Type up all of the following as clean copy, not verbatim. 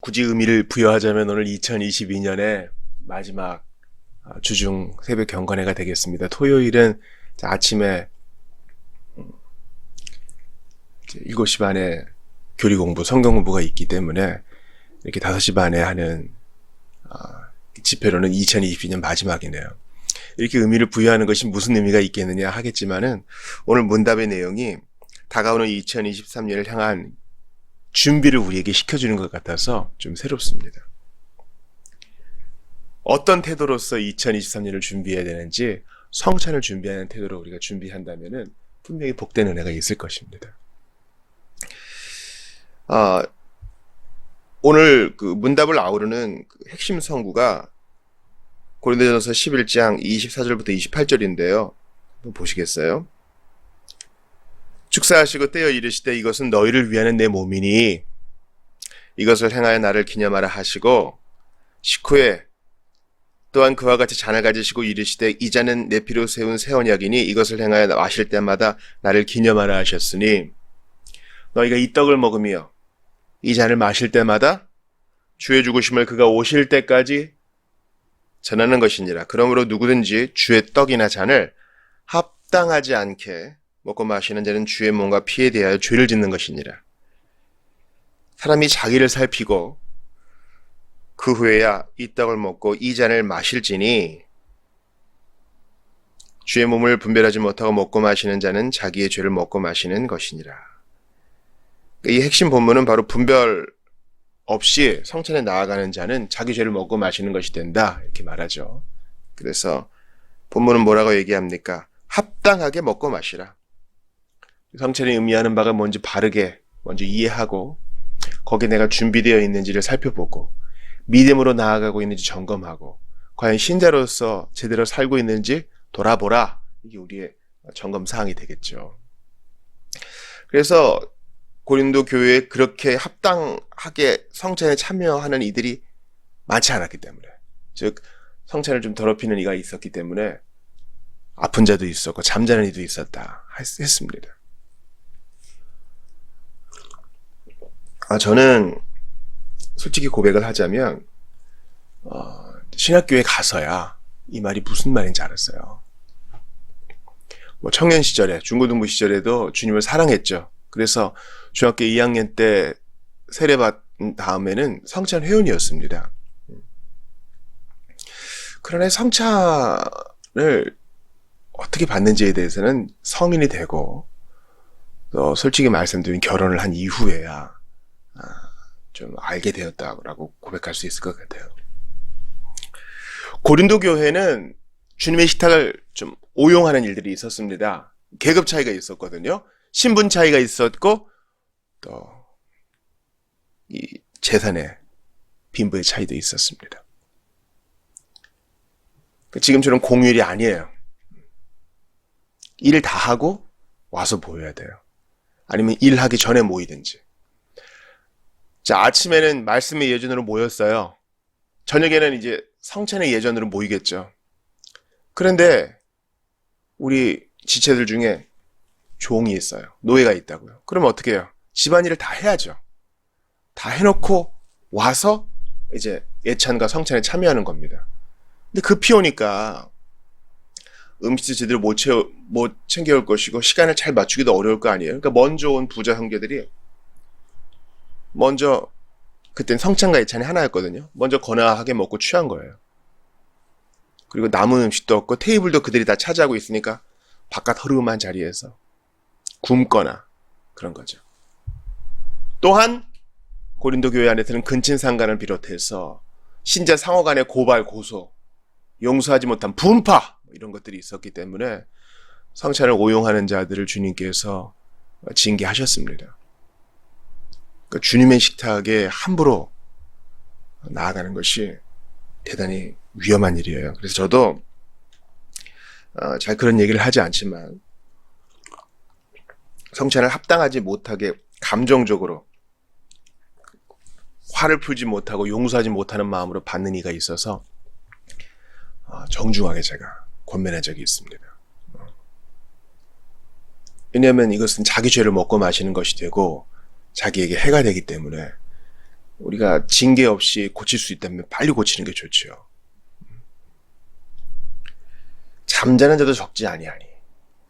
굳이 의미를 부여하자면 오늘 2022년의 마지막 주중 새벽 경건회가 되겠습니다. 토요일은 아침에 7시 반에 교리 공부, 성경 공부가 있기 때문에 이렇게 5시 반에 하는 집회로는 2022년 마지막이네요. 이렇게 의미를 부여하는 것이 무슨 의미가 있겠느냐 하겠지만은 오늘 문답의 내용이 다가오는 2023년을 향한 준비를 우리에게 시켜주는 것 같아서 좀 새롭습니다. 어떤 태도로서 2023년을 준비해야 되는지 성찬을 준비하는 태도로 우리가 준비한다면은 분명히 복된 은혜가 있을 것입니다. 오늘 그 문답을 아우르는 그 핵심 성구가 고린도전서 11장 24절부터 28절인데요. 한번 보시겠어요? 축사하시고 떼어 이르시되 이것은 너희를 위하는 내 몸이니 이것을 행하여 나를 기념하라 하시고 식후에 또한 그와 같이 잔을 가지시고 이르시되 이 잔은 내 피로 세운 새 언약이니 이것을 행하여 마실 때마다 나를 기념하라 하셨으니 너희가 이 떡을 먹으며 이 잔을 마실 때마다 주의 죽으심을 그가 오실 때까지 전하는 것이니라. 그러므로 누구든지 주의 떡이나 잔을 합당하지 않게 먹고 마시는 자는 주의 몸과 피에 대하여 죄를 짓는 것이니라. 사람이 자기를 살피고 그 후에야 이 떡을 먹고 이 잔을 마실지니 주의 몸을 분별하지 못하고 먹고 마시는 자는 자기의 죄를 먹고 마시는 것이니라. 이 핵심 본문은 바로 분별 없이 성찬에 나아가는 자는 자기 죄를 먹고 마시는 것이 된다 이렇게 말하죠. 그래서 본문은 뭐라고 얘기합니까? 합당하게 먹고 마시라. 성찬이 의미하는 바가 뭔지 바르게 먼저 이해하고 거기에 내가 준비되어 있는지를 살펴보고 믿음으로 나아가고 있는지 점검하고 과연 신자로서 제대로 살고 있는지 돌아보라. 이게 우리의 점검사항이 되겠죠. 그래서 고린도 교회에 그렇게 합당하게 성찬에 참여하는 이들이 많지 않았기 때문에, 즉 성찬을 좀 더럽히는 이가 있었기 때문에 아픈 자도 있었고 잠자는 이도 있었다 했습니다. 저는 솔직히 고백을 하자면 신학교에 가서야 이 말이 무슨 말인지 알았어요. 청년 시절에, 중고등부 시절에도 주님을 사랑했죠. 그래서 중학교 2학년 때 세례받은 다음에는 성찬 회원이었습니다. 그러나 성찬을 어떻게 받는지에 대해서는 성인이 되고 또 솔직히 말씀드리면 결혼을 한 이후에야 좀 알게 되었다고 고백할 수 있을 것 같아요. 고린도 교회는 주님의 식탁을 좀 오용하는 일들이 있었습니다. 계급 차이가 있었거든요. 신분 차이가 있었고 또 이 재산의 빈부의 차이도 있었습니다. 지금처럼 공휴일이 아니에요. 일 다 하고 와서 모여야 돼요. 아니면 일하기 전에 모이든지. 자, 아침에는 말씀의 예전으로 모였어요. 저녁에는 이제 성찬의 예전으로 모이겠죠. 그런데 우리 지체들 중에 종이 있어요. 노예가 있다고요. 그러면 어떻게 해요? 집안일을 다 해야죠. 다 해놓고 와서 이제 예찬과 성찬에 참여하는 겁니다. 근데 급히 오니까 음식도 제대로 못 챙겨올 것이고 시간을 잘 맞추기도 어려울 거 아니에요. 그러니까 먼저 온 부자 형제들이 먼저, 그땐 성찬과 예찬이 하나였거든요. 먼저 거나하게 먹고 취한 거예요. 그리고 남은 음식도 없고 테이블도 그들이 다 차지하고 있으니까 바깥 허름한 자리에서 굶거나 그런 거죠. 또한 고린도 교회 안에서는 근친상간을 비롯해서 신자 상호 간의 고발, 고소, 용서하지 못한 분파 이런 것들이 있었기 때문에 성찬을 오용하는 자들을 주님께서 징계하셨습니다. 그러니까 주님의 식탁에 함부로 나아가는 것이 대단히 위험한 일이에요. 그래서 저도 잘 그런 얘기를 하지 않지만 성찬을 합당하지 못하게 감정적으로 화를 풀지 못하고 용서하지 못하는 마음으로 받는 이가 있어서 정중하게 제가 권면한 적이 있습니다. 왜냐하면 이것은 자기 죄를 먹고 마시는 것이 되고 자기에게 해가 되기 때문에 우리가 징계 없이 고칠 수 있다면 빨리 고치는 게 좋죠. 잠자는 자도 적지 아니하니.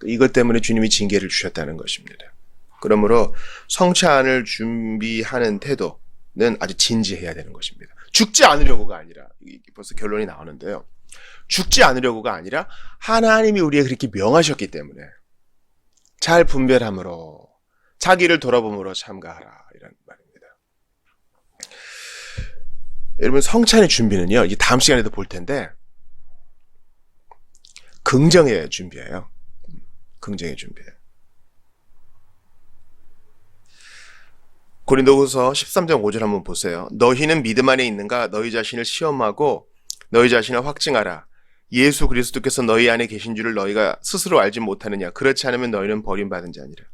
이것 때문에 주님이 징계를 주셨다는 것입니다. 그러므로 성찬을 준비하는 태도는 아주 진지해야 되는 것입니다. 죽지 않으려고가 아니라, 벌써 결론이 나오는데요. 죽지 않으려고가 아니라 하나님이 우리에게 그렇게 명하셨기 때문에 잘 분별함으로 자기를 돌아봄으로 참가하라, 이런 말입니다. 여러분, 성찬의 준비는요, 이제 다음 시간에도 볼 텐데 긍정의 준비예요. 긍정의 준비예요. 고린도후서 13장 5절 한번 보세요. 너희는 믿음 안에 있는가? 너희 자신을 시험하고 너희 자신을 확증하라. 예수 그리스도께서 너희 안에 계신 줄을 너희가 스스로 알지 못하느냐? 그렇지 않으면 너희는 버림받은 자니라.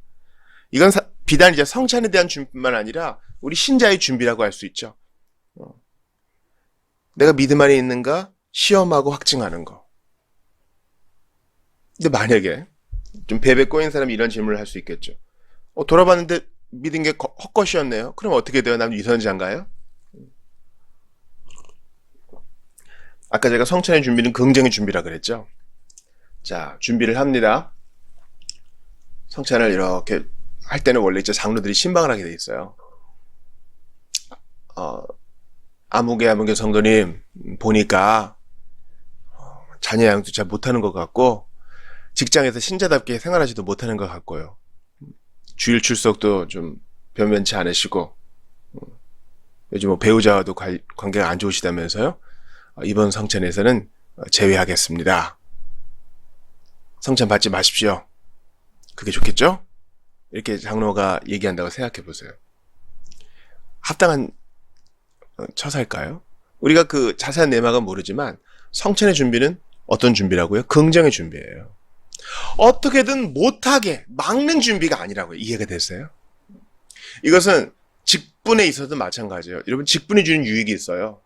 이건 비단 이제 성찬에 대한 준비뿐만 아니라 우리 신자의 준비라고 할 수 있죠. 내가 믿음 안에 있는가? 시험하고 확증하는 거. 근데 만약에 좀 베베 꼬인 사람이 이런 질문을 할 수 있겠죠. 돌아봤는데 믿은 게 헛것이었네요. 그럼 어떻게 돼요? 난 유선자인가요? 아까 제가 성찬의 준비는 긍정의 준비라 그랬죠. 자, 준비를 합니다. 성찬을 이렇게 할 때는 원래 이제 장로들이 신방을 하게 돼 있어요. 아무개 성도님 보니까 자녀 양도 잘 못하는 것 같고 직장에서 신자답게 생활하지도 못하는 것 같고요. 주일 출석도 좀 변변치 않으시고 요즘 뭐 배우자와도 관계가 안 좋으시다면서요. 이번 성찬에서는 제외하겠습니다. 성찬 받지 마십시오. 그게 좋겠죠? 이렇게 장로가 얘기한다고 생각해 보세요. 합당한 처사일까요? 우리가 그 자세한 내막은 모르지만 성찬의 준비는 어떤 준비라고요? 긍정의 준비예요. 어떻게든 못하게 막는 준비가 아니라고요. 이해가 됐어요? 이것은 직분에 있어도 마찬가지예요. 여러분, 직분이 주는 유익이 있어요.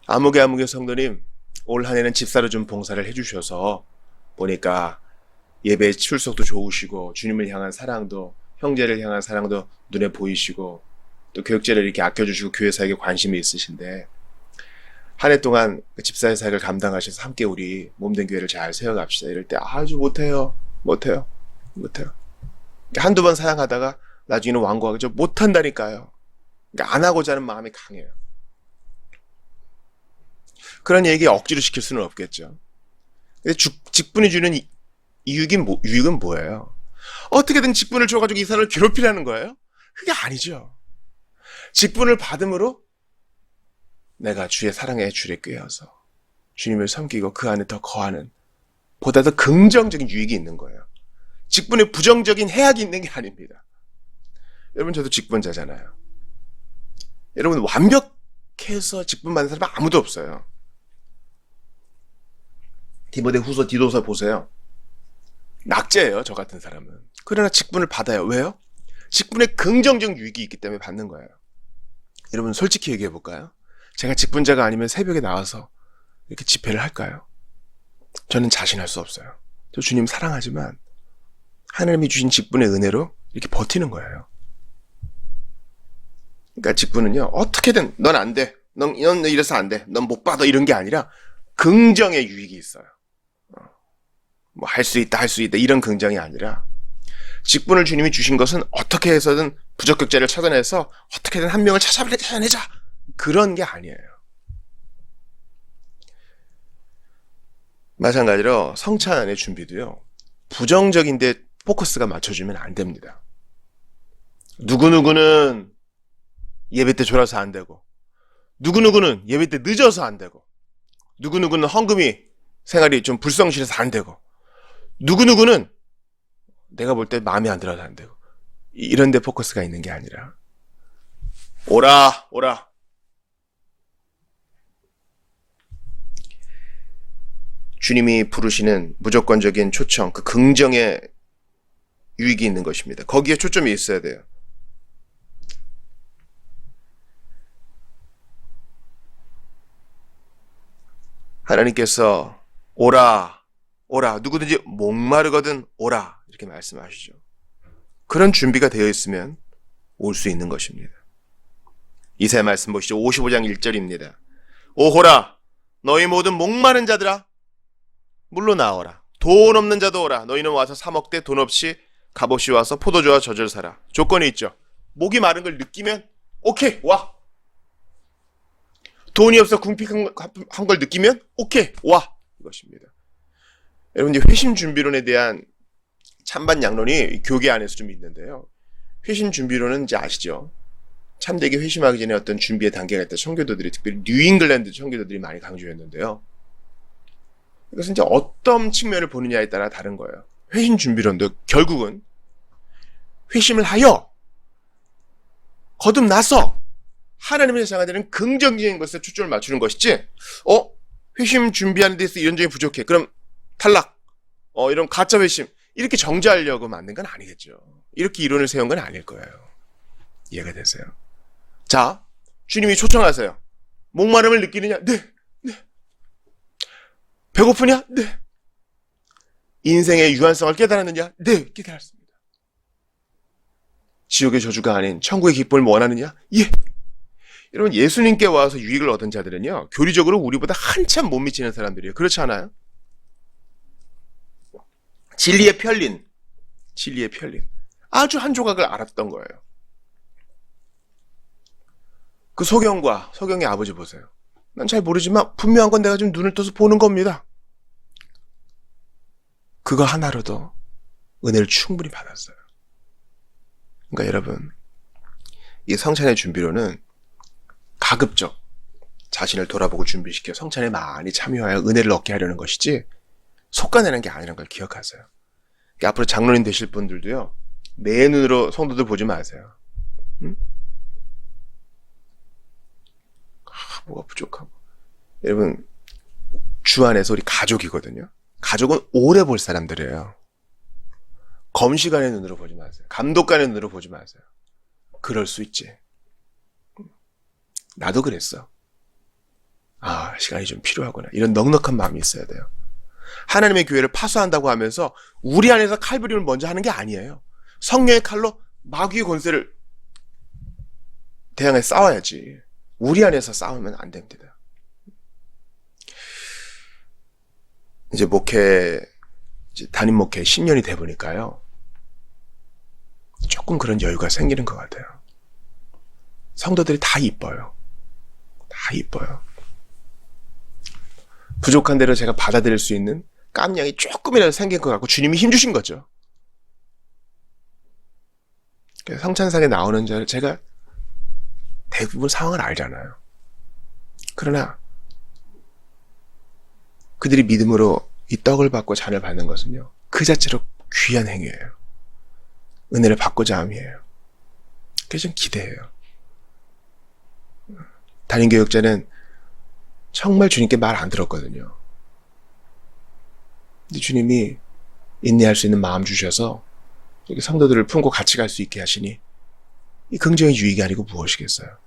아무개 성도님, 올 한 해는 집사로 좀 봉사를 해주셔서 보니까 예배 출석도 좋으시고 주님을 향한 사랑도, 형제를 향한 사랑도 눈에 보이시고 또 교육제를 이렇게 아껴주시고 교회 사역에 관심이 있으신데 한 해 동안 집사의 사역을 감당하셔서 함께 우리 몸된 교회를 잘 세워갑시다. 이럴 때 아주 못해요. 한두 번 사양하다가 나중에는 완고하게 못한다니까요. 그러니까 안 하고자 하는 마음이 강해요. 그런 얘기 억지로 시킬 수는 없겠죠. 근데 직분이 주는 유익은 뭐예요? 어떻게든 직분을 줘가지고 이 사람을 괴롭히라는 거예요? 그게 아니죠. 직분을 받음으로 내가 주의 사랑의 줄에 꿰어서 주님을 섬기고 그 안에 더 거하는 보다 더 긍정적인 유익이 있는 거예요. 직분에 부정적인 해악이 있는 게 아닙니다. 여러분, 저도 직분자잖아요. 여러분, 완벽해서 직분 받는 사람은 아무도 없어요. 디모데후서 디도서 보세요. 낙제예요, 저 같은 사람은. 그러나 직분을 받아요. 왜요? 직분에 긍정적 유익이 있기 때문에 받는 거예요. 여러분, 솔직히 얘기해 볼까요? 제가 직분자가 아니면 새벽에 나와서 이렇게 집회를 할까요? 저는 자신할 수 없어요. 저 주님 사랑하지만 하나님이 주신 직분의 은혜로 이렇게 버티는 거예요. 그러니까 직분은요, 어떻게든 넌 안 돼. 넌 이래서 안 돼. 넌 못 받아. 이런 게 아니라 긍정의 유익이 있어요. 뭐 할 수 있다 이런 긍정이 아니라 직분을 주님이 주신 것은 어떻게 해서든 부적격자를 찾아내서 어떻게든 한 명을 찾아내자, 그런 게 아니에요. 마찬가지로 성찬의 준비도요, 부정적인데 포커스가 맞춰주면 안 됩니다. 누구누구는 예배 때 졸아서 안 되고, 누구누구는 예배 때 늦어서 안 되고, 누구누구는 헌금이 생활이 좀 불성실해서 안 되고, 누구누구는 내가 볼 때 마음에 안 들어서 안 되고, 이런 데 포커스가 있는 게 아니라 오라. 주님이 부르시는 무조건적인 초청, 그 긍정의 유익이 있는 것입니다. 거기에 초점이 있어야 돼요. 하나님께서 오라, 누구든지 목마르거든 오라, 이렇게 말씀하시죠. 그런 준비가 되어 있으면 올 수 있는 것입니다. 이사야 말씀 보시죠. 55장 1절입니다. 오호라 너희 모든 목마른 자들아 물로 나오라. 돈 없는 자도 오라. 너희는 와서 사 먹되 돈 없이 값없이 와서 포도주와 젖을 사라. 조건이 있죠. 목이 마른 걸 느끼면 오케이 와. 돈이 없어 궁핍한 걸 느끼면 오케이 와. 이것입니다. 여러분 이제 회심 준비론에 대한 찬반 양론이 교계 안에서 좀 있는데요. 회심 준비론은 이제 아시죠? 참되게 회심하기 전에 어떤 준비의 단계가 있다. 청교도들이 특별히 뉴잉글랜드 청교도들이 많이 강조했는데요. 이것은 이제 어떤 측면을 보느냐에 따라 다른 거예요. 회심 준비론도 결국은 회심을 하여 거듭나서 하나님의 자녀가 되는 긍정적인 것에 초점을 맞추는 것이지, 회심 준비하는 데서 이런 점이 부족해. 그럼 탈락. 이런 가짜 회심. 이렇게 정죄하려고 만든 건 아니겠죠. 이렇게 이론을 세운 건 아닐 거예요. 이해가 되세요? 자, 주님이 초청하세요. 목마름을 느끼느냐? 네. 배고프냐? 네. 인생의 유한성을 깨달았느냐? 네, 깨달았습니다. 지옥의 저주가 아닌 천국의 기쁨을 원하느냐? 예. 여러분, 예수님께 와서 유익을 얻은 자들은요, 교리적으로 우리보다 한참 못 미치는 사람들이에요. 그렇지 않아요? 진리의 편린. 아주 한 조각을 알았던 거예요. 그 소경의 아버지 보세요. 난 잘 모르지만 분명한 건 내가 좀 눈을 떠서 보는 겁니다. 그거 하나로도 은혜를 충분히 받았어요. 그러니까 여러분, 이 성찬의 준비로는 가급적 자신을 돌아보고 준비시켜 성찬에 많이 참여하여 은혜를 얻게 하려는 것이지 속가내는 게 아니라는 걸 기억하세요. 그러니까 앞으로 장로님 되실 분들도요, 내 눈으로 성도들 보지 마세요. 응? 뭐가 부족하고. 여러분, 주 안에서 우리 가족이거든요. 가족은 오래 볼 사람들이에요. 검시관의 눈으로 보지 마세요. 감독관의 눈으로 보지 마세요. 그럴 수 있지. 나도 그랬어. 시간이 좀 필요하구나. 이런 넉넉한 마음이 있어야 돼요. 하나님의 교회를 파수한다고 하면서 우리 안에서 칼부림을 먼저 하는 게 아니에요. 성령의 칼로 마귀의 권세를 대항해 싸워야지. 우리 안에서 싸우면 안 됩니다. 이제 담임 목회 10년이 돼 보니까요, 조금 그런 여유가 생기는 것 같아요. 성도들이 다 이뻐요. 부족한 대로 제가 받아들일 수 있는 깜냥이 조금이라도 생긴 것 같고 주님이 힘주신 거죠. 성찬상에 나오는 자를 제가 대부분 상황을 알잖아요. 그러나 그들이 믿음으로 이 떡을 받고 잔을 받는 것은요, 그 자체로 귀한 행위예요. 은혜를 받고자 함이에요. 그래서 좀 기대해요. 담임교육자는 정말 주님께 말 안 들었거든요. 근데 주님이 인내할 수 있는 마음 주셔서 여기 성도들을 품고 같이 갈 수 있게 하시니 이 긍정의 유익이 아니고 무엇이겠어요.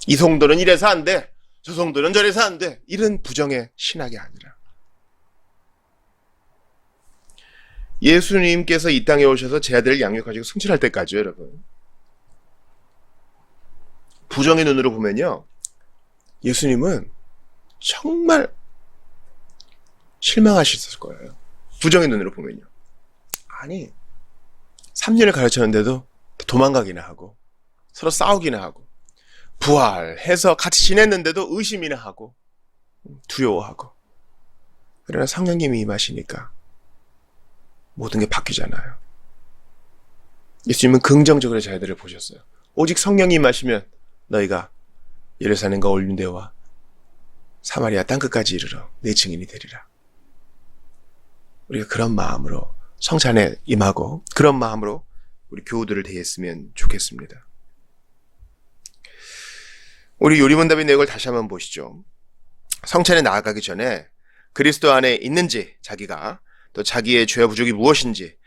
이 성도는 이래서 안 돼, 저 성도는 저래서 안 돼, 이런 부정의 신학이 아니라 예수님께서 이 땅에 오셔서 제 아들을 양육하시고 승천할 때까지요, 여러분. 부정의 눈으로 보면요, 예수님은 정말 실망하셨을 거예요. 부정의 눈으로 보면요. 3년을 가르쳤는데도 도망가기나 하고 서로 싸우기나 하고 부활해서 같이 지냈는데도 의심이나 하고 두려워하고. 그러나 성령님이 임하시니까 모든 게 바뀌잖아요. 예수님은 긍정적으로 자기들을 보셨어요. 오직 성령이 임하시면 너희가 예루살렘과 올림대와 사마리아 땅끝까지 이르러 내 증인이 되리라. 우리가 그런 마음으로 성찬에 임하고 그런 마음으로 우리 교우들을 대했으면 좋겠습니다. 우리 요리문답의 내용을 다시 한번 보시죠. 성찬에 나아가기 전에 그리스도 안에 있는지, 자기가 또 자기의 죄와 부족이 무엇인지,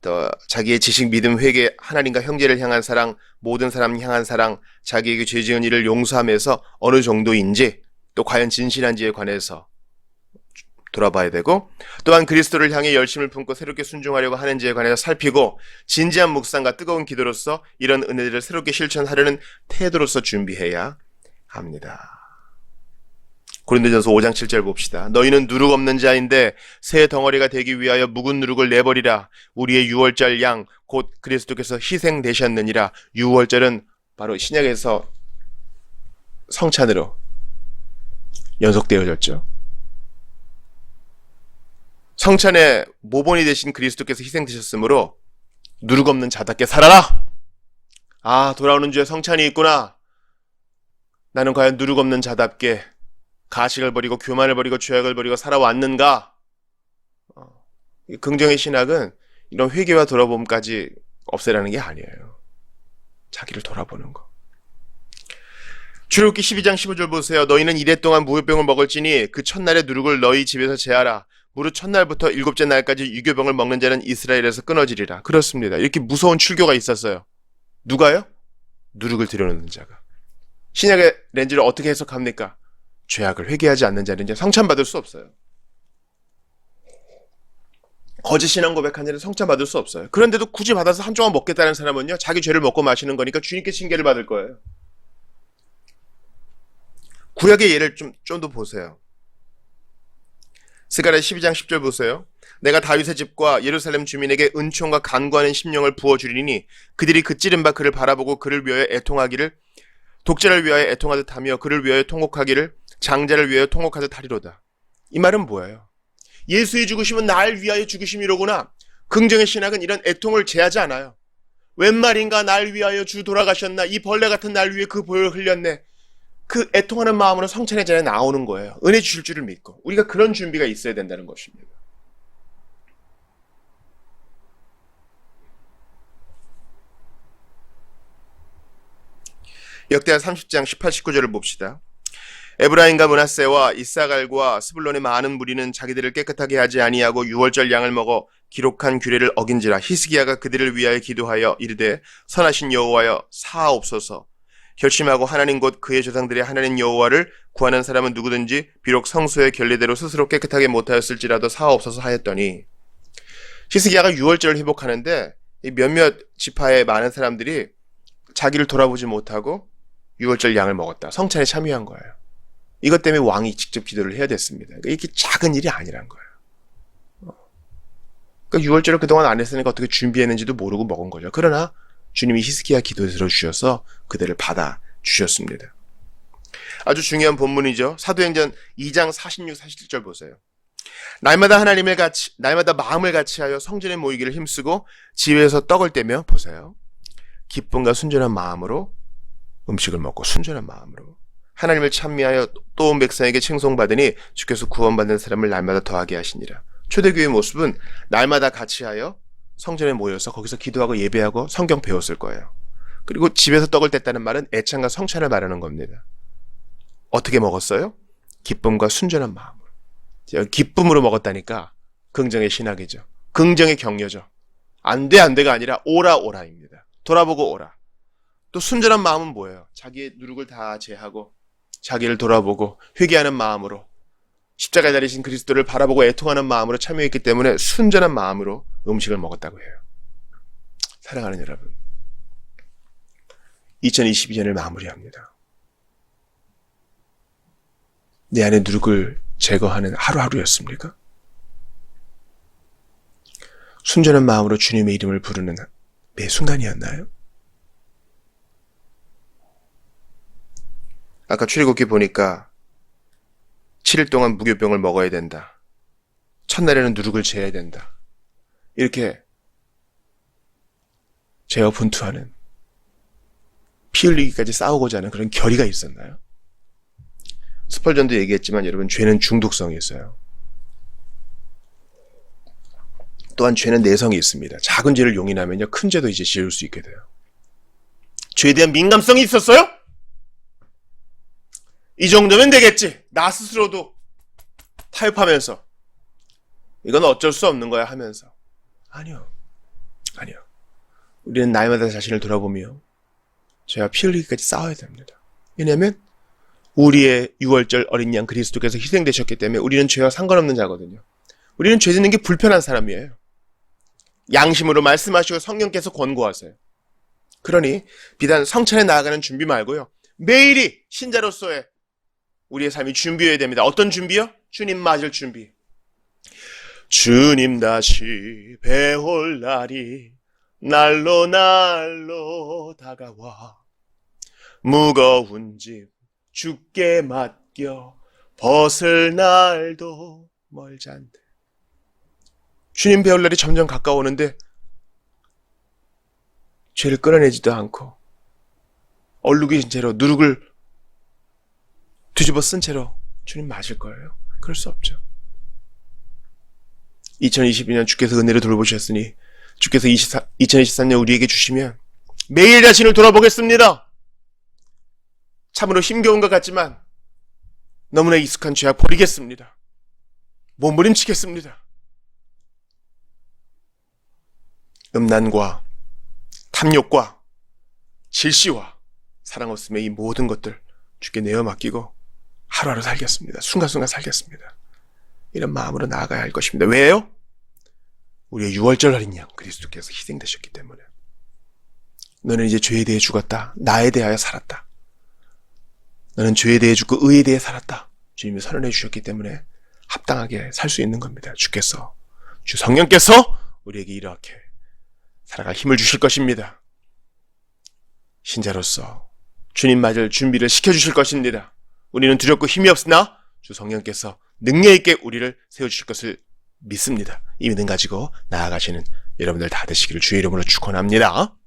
또 자기의 지식, 믿음, 회개, 하나님과 형제를 향한 사랑, 모든 사람 향한 사랑, 자기에게 죄 지은 일을 용서하면서 어느 정도인지, 또 과연 진실한지에 관해서 돌아봐야 되고, 또한 그리스도를 향해 열심을 품고 새롭게 순종하려고 하는지에 관해서 살피고, 진지한 묵상과 뜨거운 기도로서 이런 은혜들을 새롭게 실천하려는 태도로서 준비해야 합니다. 고린도전서 5장 7절 봅시다. 너희는 누룩 없는 자인데 새 덩어리가 되기 위하여 묵은 누룩을 내버리라. 우리의 유월절 양 곧 그리스도께서 희생되셨느니라. 유월절은 바로 신약에서 성찬으로 연속되어졌죠. 성찬의 모본이 되신 그리스도께서 희생되셨으므로 누룩 없는 자답게 살아라. 아, 돌아오는 주에 성찬이 있구나. 나는 과연 누룩 없는 자답게 가식을 버리고 교만을 버리고 죄악을 버리고 살아왔는가? 긍정의 신학은 이런 회개와 돌아봄까지 없애라는 게 아니에요. 자기를 돌아보는 거. 출애굽기 12장 15절 보세요. 너희는 이래 동안 무교병을 먹을지니 그 첫날의 누룩을 너희 집에서 제하라. 무릇 첫날부터 일곱째 날까지 유교병을 먹는 자는 이스라엘에서 끊어지리라. 그렇습니다. 이렇게 무서운 출교가 있었어요. 누가요? 누룩을 들여놓는 자가. 신약의 렌즈를 어떻게 해석합니까? 죄악을 회개하지 않는 자는 이제 성찬받을 수 없어요. 거짓 신앙 고백한 자는 성찬받을 수 없어요. 그런데도 굳이 받아서 한 조각 먹겠다는 사람은요, 자기 죄를 먹고 마시는 거니까 주님께 징계를 받을 거예요. 구약의 예를 좀 더 보세요. 스가랴 12장 10절 보세요. 내가 다윗의 집과 예루살렘 주민에게 은총과 간구하는 심령을 부어주리니 그들이 그 찌른 바 그를 바라보고 그를 위하여 애통하기를, 독자를 위하여 애통하듯 하며 그를 위하여 통곡하기를, 장자를 위하여 통곡하듯 하리로다. 이 말은 뭐예요? 예수의 죽으심은 날 위하여 죽으심이로구나. 긍정의 신학은 이런 애통을 제하지 않아요. 웬 말인가 날 위하여 주 돌아가셨나. 이 벌레 같은 날 위에 그 보혈을 흘렸네. 그 애통하는 마음으로 성찬의 자리에 나오는 거예요. 은혜 주실 줄을 믿고. 우리가 그런 준비가 있어야 된다는 것입니다. 역대하 30장 18, 19절을 봅시다. 에브라임과 므낫세와 이사갈과 스불론의 많은 무리는 자기들을 깨끗하게 하지 아니하고 유월절 양을 먹어 기록한 규례를 어긴지라. 히스기야가 그들을 위하여 기도하여 이르되 선하신 여호와여 사하옵소서. 결심하고 하나님 곧 그의 조상들의 하나님 여호와를 구하는 사람은 누구든지 비록 성소의 결례대로 스스로 깨끗하게 못하였을지라도 사하옵소서 하였더니, 히스기야가 유월절을 회복하는데 이 몇몇 지파의 많은 사람들이 자기를 돌아보지 못하고 유월절 양을 먹었다. 성찬에 참여한 거예요. 이것 때문에 왕이 직접 기도를 해야 됐습니다. 그러니까 이게 작은 일이 아니란 거예요. 그러니까 유월절을 그동안 안 했으니까 어떻게 준비했는지도 모르고 먹은 거죠. 그러나 주님이 히스기야 기도에 들어주셔서 그들을 받아주셨습니다. 아주 중요한 본문이죠. 사도행전 2장 46, 47절 보세요. 날마다 날마다 마음을 같이하여 성전에 모이기를 힘쓰고 지회에서 떡을 떼며 보세요. 기쁨과 순전한 마음으로 음식을 먹고 순전한 마음으로 하나님을 찬미하여 또 온 백성에게 칭송받으니 주께서 구원받는 사람을 날마다 더하게 하시니라. 초대교회의 모습은 날마다 같이하여 성전에 모여서 거기서 기도하고 예배하고 성경 배웠을 거예요. 그리고 집에서 떡을 뗐다는 말은 애찬과 성찬을 말하는 겁니다. 어떻게 먹었어요? 기쁨과 순전한 마음으로. 기쁨으로 먹었다니까 긍정의 신학이죠. 긍정의 격려죠. 안 돼가 아니라 오라입니다. 돌아보고 오라. 또 순전한 마음은 뭐예요? 자기의 누룩을 다 제하고 자기를 돌아보고 회개하는 마음으로 십자가에 달리신 그리스도를 바라보고 애통하는 마음으로 참여했기 때문에 순전한 마음으로 음식을 먹었다고 해요. 사랑하는 여러분, 2022년을 마무리합니다. 내 안에 누룩을 제거하는 하루하루였습니까? 순전한 마음으로 주님의 이름을 부르는 매 순간이었나요? 아까 출애굽기 보니까 7일 동안 무교병을 먹어야 된다. 첫날에는 누룩을 제해야 된다. 이렇게 죄와 분투하는, 피 흘리기까지 싸우고자 하는 그런 결의가 있었나요? 스펄전도 얘기했지만 여러분, 죄는 중독성이 있어요. 또한 죄는 내성이 있습니다. 작은 죄를 용인하면요, 큰 죄도 이제 지을 수 있게 돼요. 죄에 대한 민감성이 있었어요? 이 정도면 되겠지. 나 스스로도 타협하면서 이건 어쩔 수 없는 거야 하면서. 아니요. 우리는 날마다 자신을 돌아보며 죄와 피 흘리기까지 싸워야 됩니다. 왜냐하면 우리의 유월절 어린 양 그리스도께서 희생되셨기 때문에 우리는 죄와 상관없는 자거든요. 우리는 죄 짓는 게 불편한 사람이에요. 양심으로 말씀하시고 성령께서 권고하세요. 그러니 비단 성찬에 나아가는 준비 말고요. 매일이 신자로서의 우리의 삶이 준비해야 됩니다. 어떤 준비요? 주님 맞을 준비. 주님 다시 배올 날이 날로 날로 다가와 무거운 짐 주께 맡겨 벗을 날도 멀지않대. 주님 배울 날이 점점 가까워오는데 죄를 끌어내지도 않고 얼룩인 채로 누룩을 뒤집어 쓴 채로 주님 맞을 거예요? 그럴 수 없죠. 2022년 주께서 은혜를 돌보셨으니 주께서 2023년 우리에게 주시면 매일 자신을 돌아보겠습니다. 참으로 힘겨운 것 같지만 너무나 익숙한 죄악 버리겠습니다. 몸부림치겠습니다. 음란과 탐욕과 질시와 사랑 없음의 이 모든 것들 주께 내어 맡기고 하루하루 살겠습니다. 순간순간 살겠습니다. 이런 마음으로 나아가야 할 것입니다. 왜요? 우리의 유월절 어린 양 그리스도께서 희생되셨기 때문에. 너는 이제 죄에 대해 죽었다. 나에 대하여 살았다. 너는 죄에 대해 죽고 의에 대해 살았다. 주님이 선언해 주셨기 때문에 합당하게 살 수 있는 겁니다. 주께서, 주 성령께서 우리에게 이렇게 살아갈 힘을 주실 것입니다. 신자로서 주님 맞을 준비를 시켜주실 것입니다. 우리는 두렵고 힘이 없으나 주 성령께서 능력 있게 우리를 세워주실 것을 믿습니다. 이 믿음 가지고 나아가시는 여러분들 다 되시기를 주의 이름으로 축원합니다.